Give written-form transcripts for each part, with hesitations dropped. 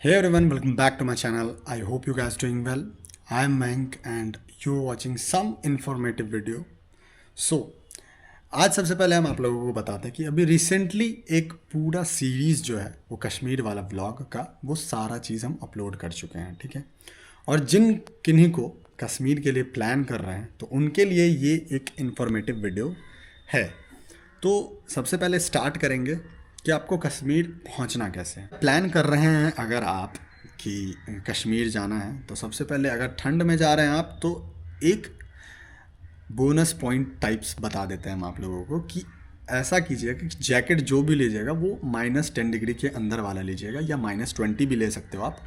Hey everyone, welcome back to my channel. I hope you guys doing well. I am Mayank and you're watching some informative video. So, आज सबसे पहले हम आप लोगों को बताते हैं कि अभी रिसेंटली एक पूरा सीरीज़ जो है वो कश्मीर वाला व्लॉग का वो सारा चीज़ हम अपलोड कर चुके हैं, ठीक है। और जिन किन्हीं को कश्मीर के लिए प्लान कर रहे हैं तो उनके लिए ये एक इन्फॉर्मेटिव वीडियो है। तो सबसे पहले स्टार्ट करेंगे कि आपको कश्मीर पहुंचना कैसे है। प्लान कर रहे हैं अगर आप कि कश्मीर जाना है तो सबसे पहले अगर ठंड में जा रहे हैं आप तो एक बोनस पॉइंट टाइप्स बता देते हैं हम आप लोगों को कि ऐसा कीजिएगा कि जैकेट जो भी लीजिएगा वो -10 डिग्री के अंदर वाला लीजिएगा या -20 भी ले सकते हो आप,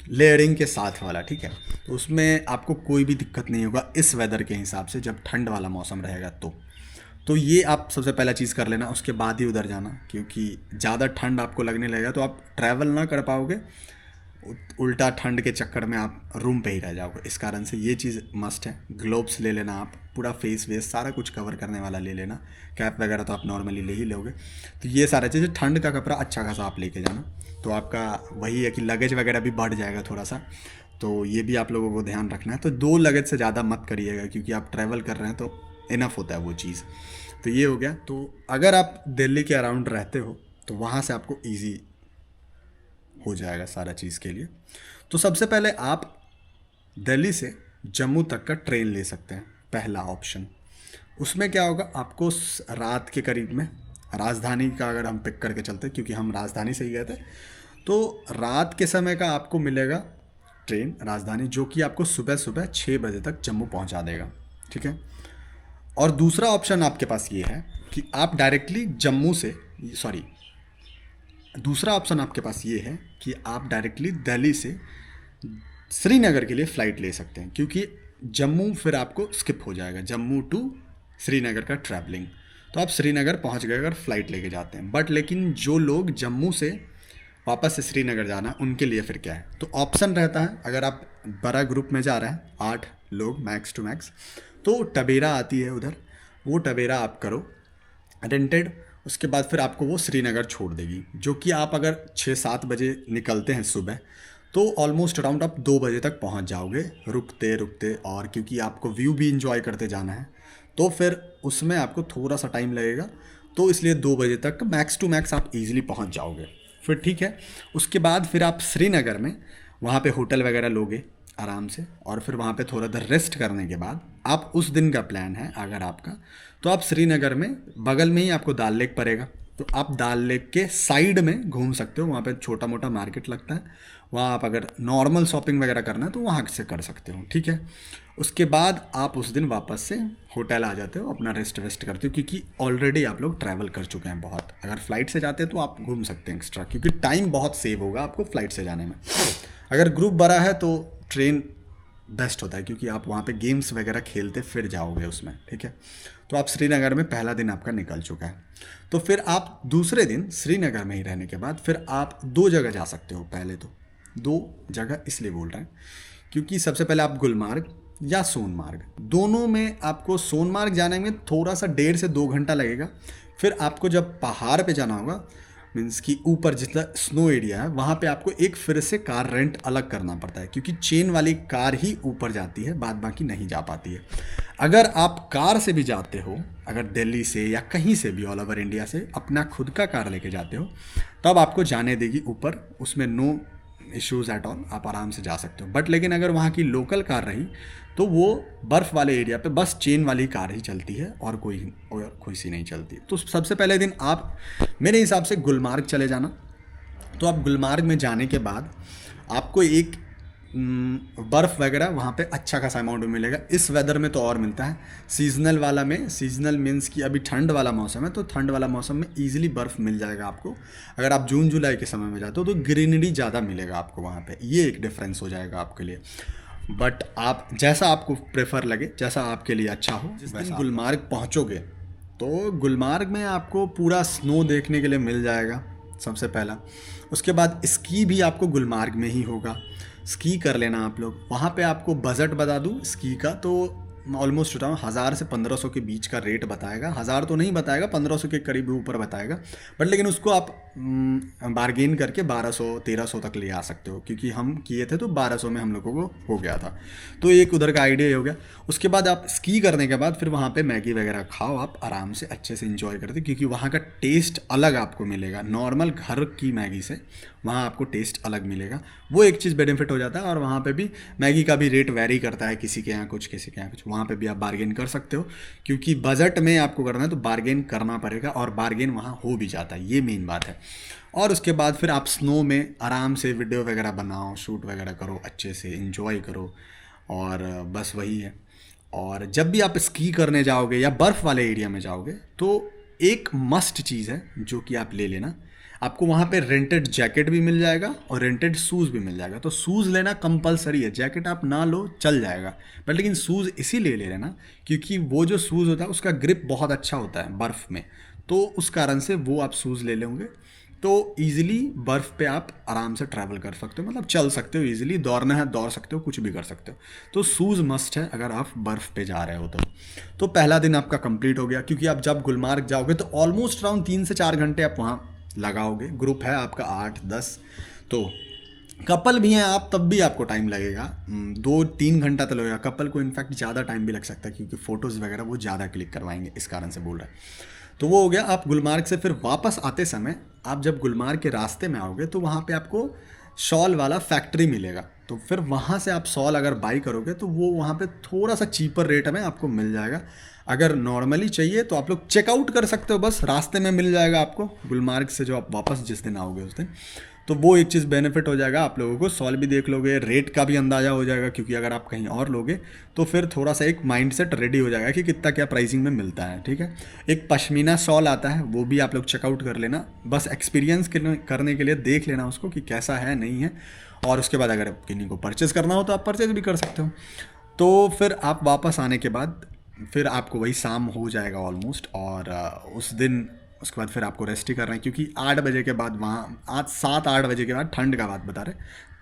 लेयरिंग के साथ वाला, ठीक है। तो उसमें आपको कोई भी दिक्कत नहीं होगा इस वेदर के हिसाब से, जब ठंड वाला मौसम रहेगा तो ये आप सबसे पहला चीज़ कर लेना। उसके बाद ही उधर जाना, क्योंकि ज़्यादा ठंड आपको लगने लगेगा तो आप ट्रैवल ना कर पाओगे, उल्टा ठंड के चक्कर में आप रूम पे ही रह जाओगे। इस कारण से ये चीज़ मस्ट है। ग्लोव्स ले लेना, आप पूरा फेस वेस सारा कुछ कवर करने वाला ले लेना। कैप वगैरह तो आप नॉर्मली ले ही लोगे। तो ये सारा चीज़, ठंड का कपड़ा अच्छा खासा आप लेके जाना। तो आपका वही है कि लगेज वगैरह भी बढ़ जाएगा थोड़ा सा, तो ये भी आप लोगों को ध्यान रखना है। तो 2 लगेज से ज़्यादा मत करिएगा, क्योंकि आप ट्रैवल कर रहे हैं तो इनफ होता है वो चीज़। तो ये हो गया। तो अगर आप दिल्ली के अराउंड रहते हो तो वहाँ से आपको इजी हो जाएगा सारा चीज़ के लिए। तो सबसे पहले आप दिल्ली से जम्मू तक का ट्रेन ले सकते हैं, पहला ऑप्शन। उसमें क्या होगा, आपको रात के करीब में राजधानी का अगर हम पिक करके चलते हैं, क्योंकि हम राजधानी से ही गए थे, तो रात के समय का आपको मिलेगा ट्रेन राजधानी, जो कि आपको सुबह सुबह 6 बजे तक जम्मू पहुंचा देगा, ठीक है। और दूसरा ऑप्शन आपके पास ये है कि आप डायरेक्टली जम्मू से, सॉरी, दूसरा ऑप्शन आपके पास ये है कि आप डायरेक्टली दिल्ली से श्रीनगर के लिए फ़्लाइट ले सकते हैं, क्योंकि जम्मू फिर आपको स्किप हो जाएगा, जम्मू टू श्रीनगर का ट्रैवलिंग। तो आप श्रीनगर पहुंच गए अगर फ़्लाइट लेके जाते हैं। बट लेकिन जो लोग जम्मू से वापस से श्रीनगर जाना, उनके लिए फिर क्या है, तो ऑप्शन रहता है, अगर आप बड़ा ग्रुप में जा रहे हैं 8 लोग मैक्स टू मैक्स, तो टबेरा आती है उधर, वो टबेरा आप करो रेंटेड। उसके बाद फिर आपको वो श्रीनगर छोड़ देगी, जो कि आप अगर 6-7 बजे निकलते हैं सुबह तो ऑलमोस्ट अराउंड आप 2 बजे तक पहुंच जाओगे रुकते रुकते। और क्योंकि आपको व्यू भी इंजॉय करते जाना है तो फिर उसमें आपको थोड़ा सा टाइम लगेगा, तो इसलिए 2 बजे तक मैक्स टू मैक्स आप इजीली पहुंच जाओगे फिर, ठीक है। उसके बाद फिर आप श्रीनगर में वहाँ पे होटल वगैरह लोगे आराम से, और फिर वहाँ पे थोड़ा देर रेस्ट करने के बाद आप, उस दिन का प्लान है अगर आपका, तो आप श्रीनगर में बगल में ही आपको दाल लेक पड़ेगा, तो आप दाल लेक के साइड में घूम सकते हो। वहाँ पे छोटा मोटा मार्केट लगता है, वहाँ आप अगर नॉर्मल शॉपिंग वगैरह करना है तो वहाँ से कर सकते हो, ठीक है। उसके बाद आप उस दिन वापस से होटल आ जाते हो, अपना रेस्ट वेस्ट करते हो, क्योंकि ऑलरेडी आप लोग ट्रैवल कर चुके हैं बहुत। अगर फ़्लाइट से जाते हैं तो आप घूम सकते हैं एक्स्ट्रा, क्योंकि टाइम बहुत सेव होगा आपको फ़्लाइट से जाने में। अगर ग्रुप बड़ा है तो ट्रेन बेस्ट होता है, क्योंकि आप वहाँ पे गेम्स वगैरह खेलते फिर जाओगे उसमें, ठीक है। तो आप श्रीनगर में पहला दिन आपका निकल चुका है। तो फिर आप दूसरे दिन श्रीनगर में ही रहने के बाद फिर आप 2 जगह जा सकते हो। पहले तो 2 जगह इसलिए बोल रहे हैं क्योंकि सबसे पहले आप गुलमार्ग या सोनमार्ग, दोनों में आपको सोनमार्ग जाने में थोड़ा सा 1.5 से 2 घंटा लगेगा। फिर आपको जब पहाड़ पे जाना होगा, मीन्स कि ऊपर जितना स्नो एरिया है, वहाँ पे आपको एक फिर से कार रेंट अलग करना पड़ता है, क्योंकि चेन वाली कार ही ऊपर जाती है, बाद बाकी नहीं जा पाती है। अगर आप कार से भी जाते हो, अगर दिल्ली से या कहीं से भी ऑल ओवर इंडिया से अपना खुद का कार लेके जाते हो, तब आपको जाने देगी ऊपर, उसमें नो इश्यूज़ एट ऑल, आप आराम से जा सकते हो। बट लेकिन अगर वहाँ की लोकल कार रही तो वो बर्फ़ वाले एरिया पे बस चेन वाली कार ही चलती है, और कोई सी नहीं चलती। तो सबसे पहले दिन आप मेरे हिसाब से गुलमार्ग चले जाना। तो आप गुलमार्ग में जाने के बाद आपको एक बर्फ़ वगैरह वहाँ पे अच्छा खासा अमाउंट में मिलेगा। इस वेदर में तो और मिलता है, सीजनल वाला में, सीजनल मीन्स कि अभी ठंड वाला मौसम है तो ठंड वाला मौसम में ईजिली बर्फ़ मिल जाएगा आपको। अगर आप जून जुलाई के समय में जाते हो तो ग्रीनरी ज़्यादा मिलेगा आपको वहाँ पे, ये एक डिफरेंस हो जाएगा आपके लिए। बट आप जैसा आपको प्रेफर लगे, जैसा आपके लिए अच्छा हो। जिस दिन गुलमार्ग पहुँचोगे तो गुलमार्ग में आपको पूरा स्नो देखने के लिए मिल जाएगा सबसे पहला। उसके बाद स्की भी आपको गुलमार्ग में ही होगा, स्की कर लेना आप लोग। वहाँ पे आपको बजट बता दूँ स्की का, तो ऑलमोस्ट बताऊँ 1000 से 1500 के बीच का रेट बताएगा। 1000 तो नहीं बताएगा, 1500 के करीब ऊपर बताएगा, बट लेकिन उसको आप बारगेन करके 1200-1300 तक ले आ सकते हो, क्योंकि हम किए थे तो 1200 में हम लोगों को हो गया था। तो एक उधर का आइडिया हो गया। उसके बाद आप स्की करने के बाद फिर वहाँ पे मैगी वगैरह खाओ, आप आराम से अच्छे से इंजॉय करते, क्योंकि वहाँ का टेस्ट अलग आपको मिलेगा नॉर्मल घर की मैगी से। वहाँ आपको टेस्ट अलग मिलेगा, वो एक चीज़ बेनिफिट हो जाता है। और वहाँ पे भी मैगी का भी रेट वैरी करता है, किसी के यहाँ कुछ, किसी के यहाँ कुछ। वहाँ पे भी आप बार्गेन कर सकते हो, क्योंकि बजट में आपको करना है तो बार्गेन करना पड़ेगा, और बार्गेन वहाँ हो भी जाता है, ये मेन बात है। और उसके बाद फिर आप स्नो में आराम से वीडियो वगैरह बनाओ, शूट वगैरह करो, अच्छे से इंजॉय करो, और बस वही है। और जब भी आप स्की करने जाओगे या बर्फ़ वाले एरिया में जाओगे तो एक मस्ट चीज़ है जो कि आप ले लेना, आपको वहाँ पे रेंटेड जैकेट भी मिल जाएगा और रेंटेड शूज़ भी मिल जाएगा। तो शूज़ लेना कंपलसरी है, जैकेट आप ना लो चल जाएगा, बट लेकिन शूज़ इसीलिए ले लेना क्योंकि वो जो शूज़ होता है उसका ग्रिप बहुत अच्छा होता है बर्फ़ में, तो उस कारण से वो आप शूज़ ले लेंगे तो ईज़िली बर्फ़ पे आप आराम से ट्रैवल कर सकते हो, मतलब चल सकते हो ईज़िली, दौड़ना है दौड़ सकते हो, कुछ भी कर सकते हो। तो शूज़ मस्ट है अगर आप बर्फ़ पे जा रहे हो तो पहला दिन आपका कंप्लीट हो गया, क्योंकि आप जब गुलमार्ग जाओगे तो ऑलमोस्ट अराउंड 3 से 4 घंटे आप वहाँ लगाओगे। ग्रुप है आपका 8-10, तो कपल भी हैं आप तब भी आपको टाइम लगेगा, 2-3 घंटा तो लगेगा। कपल को इनफैक्ट ज़्यादा टाइम भी लग सकता है, क्योंकि फ़ोटोज़ वगैरह वो ज़्यादा क्लिक करवाएंगे, इस कारण से बोल रहा है। तो वो हो गया। आप गुलमार्ग से फिर वापस आते समय आप जब गुलमार्ग के रास्ते में आओगे तो वहाँ पे आपको शॉल वाला फैक्ट्री मिलेगा, तो फिर वहाँ से आप शॉल अगर बाई करोगे तो वो वहाँ पे थोड़ा सा चीपर रेट में आपको मिल जाएगा। अगर नॉर्मली चाहिए तो आप लोग चेकआउट कर सकते हो, बस रास्ते में मिल जाएगा आपको गुलमार्ग से, जो आप वापस जिस दिन आओगे उस दिन। तो वो एक चीज़ बेनिफिट हो जाएगा आप लोगों को, शॉल भी देख लोगे, रेट का भी अंदाज़ा हो जाएगा, क्योंकि अगर आप कहीं और लोगे तो फिर थोड़ा सा एक माइंडसेट रेडी हो जाएगा कि कितना क्या प्राइसिंग में मिलता है। ठीक है, एक पश्मीना शॉल आता है, वो भी आप लोग चेकआउट कर लेना, बस एक्सपीरियंस करने के लिए देख लेना उसको कि कैसा है नहीं है। और उसके बाद अगर किन्हीं को परचेज़ करना हो तो आप परचेज़ भी कर सकते हो। तो फिर आप वापस आने के बाद फिर आपको वही शाम हो जाएगा ऑलमोस्ट, और उस दिन उसके बाद फिर आपको रेस्ट ही करना है, क्योंकि 8 बजे के बाद वहाँ, आज 7-8 बजे के बाद, ठंड का बात बता रहे,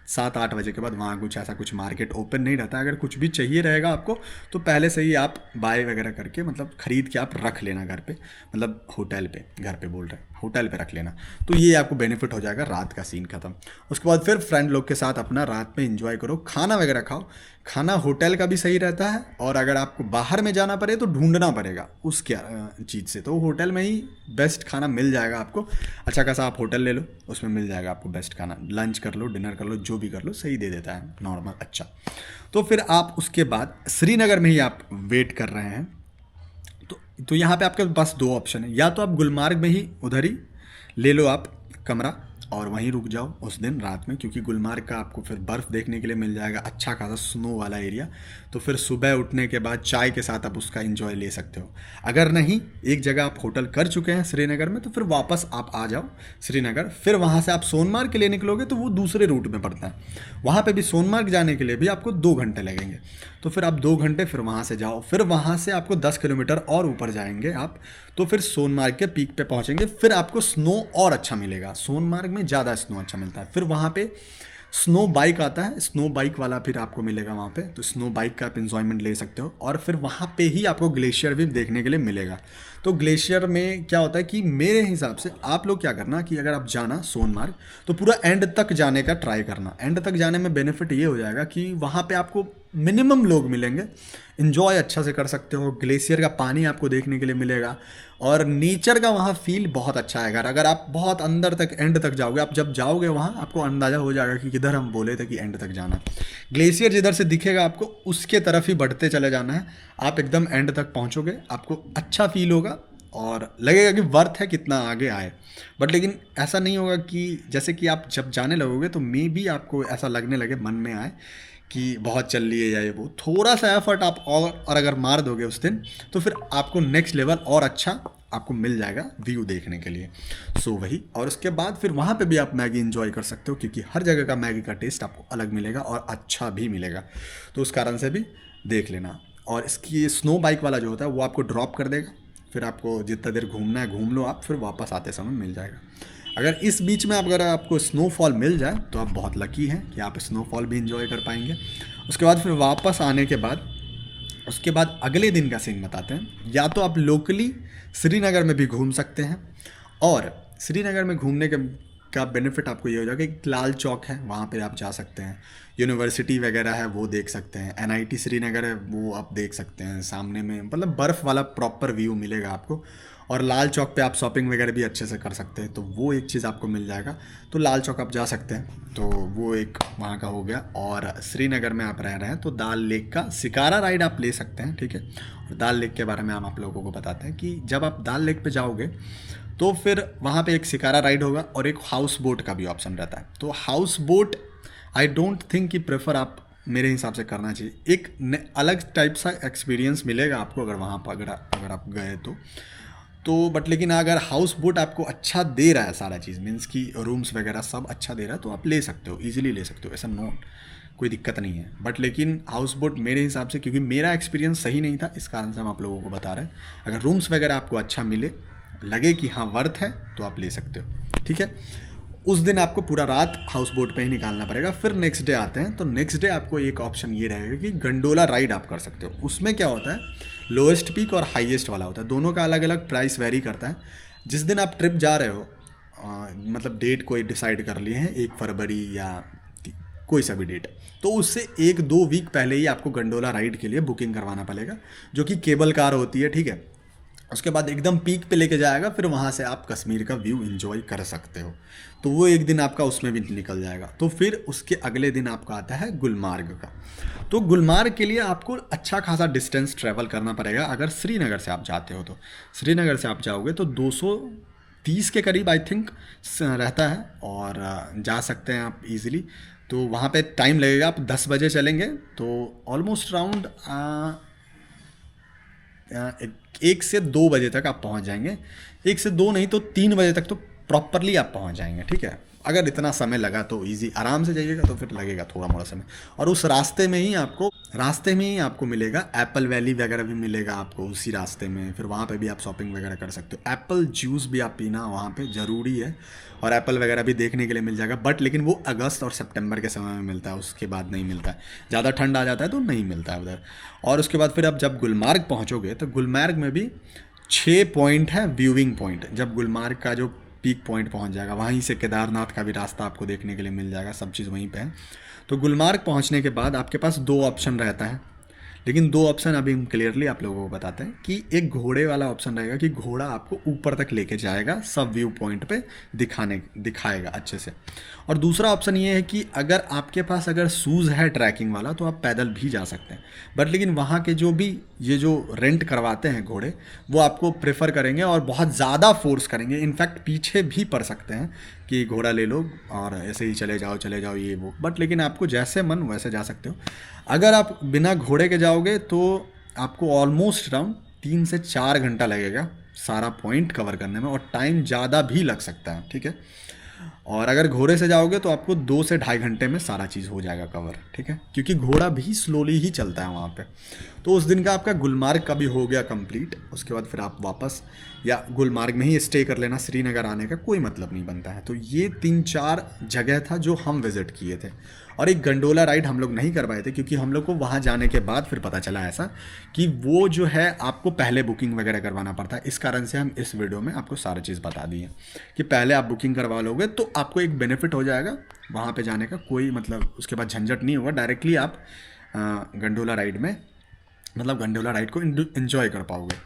7-8 बजे के बाद वहाँ कुछ ऐसा कुछ मार्केट ओपन नहीं रहता। अगर कुछ भी चाहिए रहेगा आपको तो पहले से ही आप बाय वगैरह करके, मतलब ख़रीद के आप रख लेना घर पे, मतलब होटल पे, घर पे बोल रहे हैं, होटल पे रख लेना। तो ये आपको बेनिफिट हो जाएगा, रात का सीन खत्म। उसके बाद फिर फ्रेंड लोग के साथ अपना रात में एंजॉय करो, खाना वगैरह खाओ। खाना होटल का भी सही रहता है, और अगर आपको बाहर में जाना पड़े तो ढूंढना पड़ेगा उस क्या चीज़ से, तो होटल में ही बेस्ट खाना मिल जाएगा आपको। अच्छा खासा आप होटल ले लो, उसमें मिल जाएगा आपको बेस्ट खाना, लंच कर लो, डिनर कर लो, जो भी कर लो, सही दे देता है नॉर्मल। अच्छा, तो फिर आप उसके बाद श्रीनगर में ही आप वेट कर रहे हैं, तो यहाँ पे आपके पास 2 ऑप्शन है, या तो आप गुलमार्ग में ही उधर ही ले लो आप कमरा और वहीं रुक जाओ उस दिन रात में, क्योंकि गुलमार्ग का आपको फिर बर्फ़ देखने के लिए मिल जाएगा, अच्छा खासा स्नो वाला एरिया। तो फिर सुबह उठने के बाद चाय के साथ आप उसका एंजॉय ले सकते हो। अगर नहीं, एक जगह आप होटल कर चुके हैं श्रीनगर में, तो फिर वापस आप आ जाओ श्रीनगर। फिर वहाँ से आप सोनमार्ग के लिए निकलोगे तो वो दूसरे रूट में पड़ता है, वहाँ पर भी सोनमार्ग जाने के लिए भी आपको 2 घंटे लगेंगे। तो फिर आप 2 घंटे फिर वहाँ से जाओ, फिर वहाँ से आपको 10 किलोमीटर और ऊपर जाएंगे आप, तो फिर सोनमार्ग के पीक पे पहुँचेंगे। फिर आपको स्नो और अच्छा मिलेगा, सोनमार्ग में ज़्यादा स्नो अच्छा मिलता है। फिर वहाँ पे स्नो बाइक आता है, स्नो बाइक वाला फिर आपको मिलेगा वहाँ पे, तो स्नो बाइक का आप इन्जॉयमेंट ले सकते हो। और फिर वहाँ पे ही आपको ग्लेशियर भी देखने के लिए मिलेगा। तो ग्लेशियर में क्या होता है कि मेरे हिसाब से आप लोग क्या करना कि अगर आप जाना सोनमार्ग तो पूरा एंड तक जाने का ट्राई करना। एंड तक जाने में बेनिफिट ये हो जाएगा कि वहाँ पे आपको मिनिमम लोग मिलेंगे, इन्जॉय अच्छा से कर सकते हो, ग्लेशियर का पानी आपको देखने के लिए मिलेगा, और नेचर का वहाँ फील बहुत अच्छा आएगा। अगर आप बहुत अंदर तक एंड तक जाओगे, आप जब जाओगे वहाँ आपको अंदाज़ा हो जाएगा कि किधर हम बोले थे कि एंड तक जाना। ग्लेशियर जिधर से दिखेगा आपको उसके तरफ ही बढ़ते चले जाना है, आप एकदम एंड तक पहुँचोगे, आपको अच्छा फील होगा और लगेगा कि वर्थ है कितना आगे आए। बट लेकिन ऐसा नहीं होगा कि जैसे कि आप जब जाने लगोगे तो मे भी आपको ऐसा लगने लगे, मन में आए कि बहुत चल रही है या ये वो, थोड़ा सा एफर्ट आप और अगर मार दोगे उस दिन तो फिर आपको नेक्स्ट लेवल और अच्छा आपको मिल जाएगा व्यू देखने के लिए। सो वही, और उसके बाद फिर वहाँ पे भी आप मैगी एंजॉय कर सकते हो, क्योंकि हर जगह का मैगी का टेस्ट आपको अलग मिलेगा और अच्छा भी मिलेगा, तो उस कारण से भी देख लेना। और इसकी स्नो बाइक वाला जो होता है वो आपको ड्रॉप कर देगा, फिर आपको जितना देर घूमना है घूम लो आप, फिर वापस आते समय मिल जाएगा। अगर इस बीच में अगर आपको स्नोफॉल मिल जाए तो आप बहुत लकी हैं कि आप स्नोफॉल भी इंजॉय कर पाएंगे। उसके बाद फिर वापस आने के बाद उसके बाद अगले दिन का सीन बताते हैं। या तो आप लोकली श्रीनगर में भी घूम सकते हैं, और श्रीनगर में घूमने का बेनिफिट आपको ये हो जाएगा कि लाल चौक है, वहाँ पे आप जा सकते हैं, यूनिवर्सिटी वगैरह है वो देख सकते हैं, एनआईटी श्रीनगर है वो आप देख सकते हैं, सामने में मतलब बर्फ़ वाला प्रॉपर व्यू मिलेगा आपको। और लाल चौक पे आप शॉपिंग वगैरह भी अच्छे से कर सकते हैं, तो वो एक चीज़ आपको मिल जाएगा। तो लाल चौक आप जा सकते हैं, तो वो एक वहाँ का हो गया। और श्रीनगर में आप रह रहे हैं तो दाल लेक का शिकारा राइड आप ले सकते हैं, ठीक है। और दाल लेक के बारे में हम आप लोगों को बताते हैं कि जब आप दाल लेक पे जाओगे तो फिर वहाँ पे एक शिकारा राइड होगा और एक हाउस बोट का भी ऑप्शन रहता है। तो house boat I don't think कि प्रेफर आप मेरे हिसाब से करना चाहिए। एक अलग टाइप सा एक्सपीरियंस मिलेगा आपको अगर वहाँ पर अगर आप गए तो बट लेकिन अगर हाउस बोट आपको अच्छा दे रहा है सारा चीज़, मीन्स कि रूम्स वगैरह सब अच्छा दे रहा है, तो आप ले सकते हो, ईजिली ले सकते हो, ऐसा नो कोई दिक्कत नहीं है। बट लेकिन हाउस बोट मेरे हिसाब से, क्योंकि मेरा एक्सपीरियंस सही नहीं था, इस कारण से हम आप लोगों को बता रहे हैं। अगर रूम्स वगैरह आपको अच्छा मिले, लगे कि हाँ वर्थ है, तो आप ले सकते हो, ठीक है। उस दिन आपको पूरा रात हाउस बोट पे ही निकालना पड़ेगा। फिर नेक्स्ट डे आते हैं, तो नेक्स्ट डे आपको एक ऑप्शन ये रहेगा कि गंडोला राइड आप कर सकते हो। उसमें क्या होता है, लोएस्ट पीक और हाईएस्ट वाला होता है, दोनों का अलग अलग प्राइस वेरी करता है। जिस दिन आप ट्रिप जा रहे हो, मतलब डेट कोई डिसाइड कर लिए हैं, 1 फरवरी या कोई सा भी डेट, तो उससे 1-2 वीक पहले ही आपको गंडोला राइड के लिए बुकिंग करवाना पड़ेगा, जो कि केबल कार होती है, ठीक है। उसके बाद एकदम पीक पे लेके जाएगा, फिर वहाँ से आप कश्मीर का व्यू एंजॉय कर सकते हो। तो वो एक दिन आपका उसमें भी निकल जाएगा। तो फिर उसके अगले दिन आपका आता है गुलमार्ग का। तो गुलमार्ग के लिए आपको अच्छा खासा डिस्टेंस ट्रैवल करना पड़ेगा। अगर श्रीनगर से आप जाते हो, तो श्रीनगर से आप जाओगे तो 230 के करीब आई थिंक रहता है, और जा सकते हैं आप इजीली। तो वहाँ पे टाइम लगेगा, आप 10 बजे चलेंगे तो ऑलमोस्ट राउंड 1 से 2 बजे तक आप पहुंच जाएंगे। 1 से 2 नहीं तो 3 बजे तक तो प्रॉपरली आप पहुंच जाएंगे, ठीक है। अगर इतना समय लगा तो इजी आराम से जाइएगा, तो फिर लगेगा थोड़ा मोड़ा समय। और उस रास्ते में ही आपको मिलेगा एप्पल वैली वगैरह भी मिलेगा आपको उसी रास्ते में। फिर वहाँ पे भी आप शॉपिंग वगैरह कर सकते हो। एप्पल जूस भी आप पीना वहाँ पे ज़रूरी है, और एप्पल वगैरह भी देखने के लिए मिल जाएगा। बट लेकिन वो अगस्त और सितंबर के समय में मिलता है, उसके बाद नहीं मिलता है। ज़्यादा ठंड आ जाता है तो नहीं मिलता है उधर। और उसके बाद फिर आप जब गुलमार्ग पहुँचोगे तो गुलमार्ग में भी 6 पॉइंट है व्यूइंग पॉइंट। जब गुलमार्ग का जो पीक पॉइंट पहुंच जाएगा, वहीं से केदारनाथ का भी रास्ता आपको देखने के लिए मिल जाएगा, सब चीज़ वहीं पे है। तो गुलमार्ग पहुंचने के बाद आपके पास 2 ऑप्शन रहता है, लेकिन 2 ऑप्शन अभी हम क्लियरली आप लोगों को बताते हैं कि एक घोड़े वाला ऑप्शन रहेगा कि घोड़ा आपको ऊपर तक लेके जाएगा, सब व्यू पॉइंट पे दिखाएगा अच्छे से। और दूसरा ऑप्शन ये है कि अगर आपके पास अगर शूज़ है ट्रैकिंग वाला, तो आप पैदल भी जा सकते हैं। बट लेकिन वहाँ के ये जो रेंट करवाते हैं घोड़े, वो आपको प्रेफर करेंगे और बहुत ज़्यादा फोर्स करेंगे, इनफैक्ट पीछे भी पड़ सकते हैं कि घोड़ा ले लो और ऐसे ही चले जाओ ये वो। बट लेकिन आपको जैसे मन वैसे जा सकते हो। अगर आप बिना घोड़े के जाओगे तो आपको ऑलमोस्ट अराउंड 3 से 4 घंटा लगेगा सारा पॉइंट कवर करने में, और टाइम ज़्यादा भी लग सकता है, ठीक है। और अगर घोड़े से जाओगे तो आपको 2 से ढाई घंटे में सारा चीज़ हो जाएगा कवर, ठीक है, क्योंकि घोड़ा भी स्लोली ही चलता है वहाँ पे। तो उस दिन का आपका गुलमार्ग का भी हो गया कंप्लीट। उसके बाद फिर आप वापस या गुलमार्ग में ही स्टे कर लेना, श्रीनगर आने का कोई मतलब नहीं बनता है। तो ये 3-4 जगह था जो हम विज़िट किए थे। और एक गंडोला राइड हम लोग नहीं करवाए थे, क्योंकि हम लोग को वहाँ जाने के बाद फिर पता चला ऐसा कि वो जो है आपको पहले बुकिंग वगैरह करवाना पड़ता है। इस कारण से हम इस वीडियो में आपको सारी चीज़ बता दी है कि पहले आप बुकिंग करवा लोगे तो आपको एक बेनिफिट हो जाएगा वहाँ पे जाने का, कोई मतलब उसके बाद झंझट नहीं होगा। डायरेक्टली आप गंडोला राइड में मतलब गंडोला राइड को इन्जॉय कर पाओगे।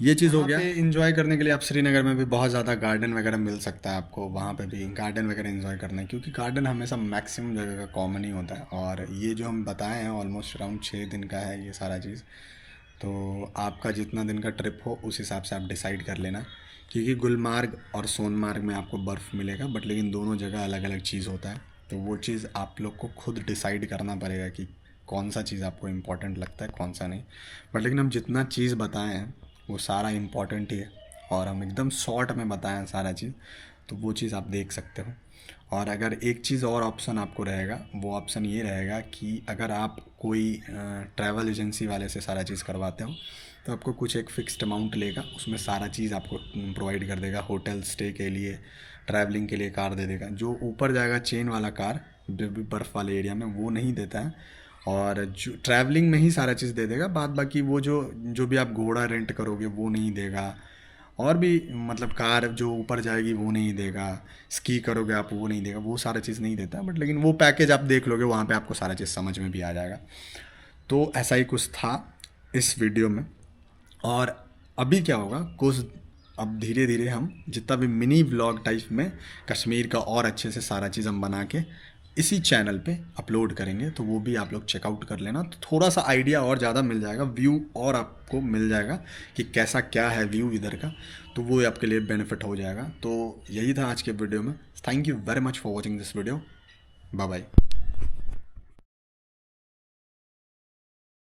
ये चीज़ हो गया। इन्जॉय करने के लिए आप श्रीनगर में भी बहुत ज़्यादा गार्डन वगैरह मिल सकता है आपको, वहाँ पे भी गार्डन वगैरह इन्जॉय करना है, क्योंकि गार्डन हमेशा मैक्सिमम जगह का कॉमन ही होता है। और ये जो हम बताए हैं ऑलमोस्ट अराउंड 6 दिन का है ये सारा चीज़। तो आपका जितना दिन का ट्रिप हो उस हिसाब से आप डिसाइड कर लेना, क्योंकि गुलमार्ग और सोनमार्ग में आपको बर्फ़ मिलेगा, बट लेकिन दोनों जगह अलग अलग चीज़ होता है। तो वो चीज़ आप लोग को खुद डिसाइड करना पड़ेगा कि कौन सा चीज़ आपको इम्पोर्टेंट लगता है, कौन सा नहीं। बट लेकिन हम जितना चीज़ बताए हैं वो सारा इम्पोर्टेंट ही है, और हम एकदम शॉर्ट में बताए हैं सारा चीज़, तो वो चीज़ आप देख सकते हो। और अगर एक चीज़ और ऑप्शन आपको रहेगा, वो ऑप्शन ये रहेगा कि अगर आप कोई ट्रैवल एजेंसी वाले से सारा चीज़ करवाते हो, तो आपको कुछ एक फ़िक्स्ड अमाउंट लेगा, उसमें सारा चीज़ आपको प्रोवाइड कर देगा। होटल स्टे के लिए, ट्रैवलिंग के लिए कार दे देगा। जो ऊपर जाएगा चेन वाला कार बर्फ़ वाले एरिया में, वो नहीं देता है। और जो ट्रैवलिंग में ही सारा चीज़ दे देगा, बाद बाकी वो जो जो भी आप घोड़ा रेंट करोगे वो नहीं देगा, और भी मतलब कार जो ऊपर जाएगी वो नहीं देगा, स्की करोगे आप वो नहीं देगा, वो सारा चीज़ नहीं देता। बट लेकिन वो पैकेज आप देख लोगे, वहाँ पे आपको सारा चीज़ समझ में भी आ जाएगा। तो ऐसा ही कुछ था इस वीडियो में। और अभी क्या होगा, कुछ अब धीरे धीरे हम जितना भी मिनी व्लॉग टाइप में कश्मीर का और अच्छे से सारा चीज़ हम बना के इसी चैनल पे अपलोड करेंगे, तो वो भी आप लोग चेकआउट कर लेना। तो थोड़ा सा आइडिया और ज़्यादा मिल जाएगा, व्यू और आपको मिल जाएगा कि कैसा क्या है व्यू इधर का, तो वो आपके लिए बेनिफिट हो जाएगा। तो यही था आज के वीडियो में। Thank you very much for watching this video. Bye bye.